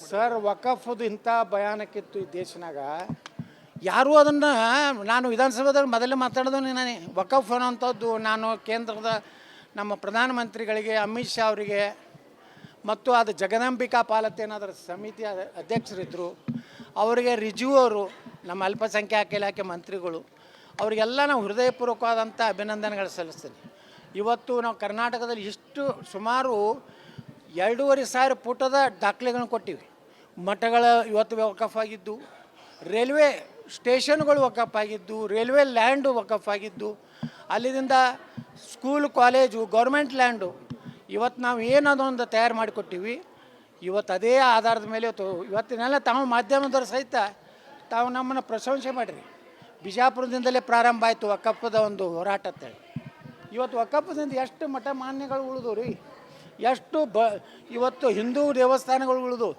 Sir ವಕಫ್ದು ಇಂಥ ಭಯಾನಕಿತ್ತು ಈ ದೇಶನಾಗ ಯಾರೂ ಅದನ್ನು ನಾನು ವಿಧಾನಸಭೆದಾಗ ಮೊದಲೇ ಮಾತಾಡಿದವು ನಾನು ವಕಫ್ ಅನ್ನೋಂಥದ್ದು ನಾನು ಕೇಂದ್ರದ ನಮ್ಮ ಪ್ರಧಾನಮಂತ್ರಿಗಳಿಗೆ ಅಮಿತ್ ಶಾ ಅವರಿಗೆ ಮತ್ತು ಅದು ಜಗದಂಬಿಕಾ ಪಾಲತೆ ಏನಾದರೂ ಸಮಿತಿ ಅಧ್ಯಕ್ಷರಿದ್ದರು ಅವರಿಗೆ ರಿಜ್ವು ಅವರು ನಮ್ಮ ಅಲ್ಪಸಂಖ್ಯಾತ ಇಲಾಖೆ ಮಂತ್ರಿಗಳು ಅವರಿಗೆಲ್ಲ ನಾವು ಹೃದಯಪೂರ್ವಕವಾದಂಥ ಅಭಿನಂದನೆಗಳು ಸಲ್ಲಿಸ್ತೀನಿ. ಇವತ್ತು ನಾವು ಕರ್ನಾಟಕದಲ್ಲಿ ಇಷ್ಟು ಸುಮಾರು 2,500 ಫುಟದ ದಾಖಲೆಗಳನ್ನು ಕೊಟ್ಟಿವಿ. ಮಠಗಳ ಇವತ್ತು ವಕಫ್ ಆಗಿದ್ದು, ರೈಲ್ವೆ ಸ್ಟೇಷನ್ಗಳು ವಕಫ್ ಆಗಿದ್ದು, ರೈಲ್ವೆ ಲ್ಯಾಂಡು ವಕಫ್ ಆಗಿದ್ದು, ಅಲ್ಲಿಂದ ಸ್ಕೂಲ್ ಕಾಲೇಜು ಗೌರ್ಮೆಂಟ್ ಲ್ಯಾಂಡು ಇವತ್ತು ನಾವು ಏನದೊಂದು ತಯಾರು ಮಾಡಿಕೊಟ್ಟಿವಿ. ಇವತ್ತು ಅದೇ ಆಧಾರದ ಮೇಲೆ ಇವತ್ತಿನೆಲ್ಲ ತಾವು ಮಾಧ್ಯಮದವರು ಸಹಿತ ತಾವು ನಮ್ಮನ್ನು ಪ್ರಶಂಸೆ ಮಾಡಿರಿ. ಬಿಜಾಪುರದಿಂದಲೇ ಪ್ರಾರಂಭ ಆಯಿತು ವಕಫದ ಒಂದು ಹೋರಾಟ ಅಂತೇಳಿ. ಇವತ್ತು ವಕಫದಿಂದ ಎಷ್ಟು ಮಠ ಮಾನ್ಯಗಳು ಉಳಿದು ರೀ, ಎಷ್ಟು ಇವತ್ತು ಹಿಂದೂ ದೇವಸ್ಥಾನಗಳು ಉಳಿದು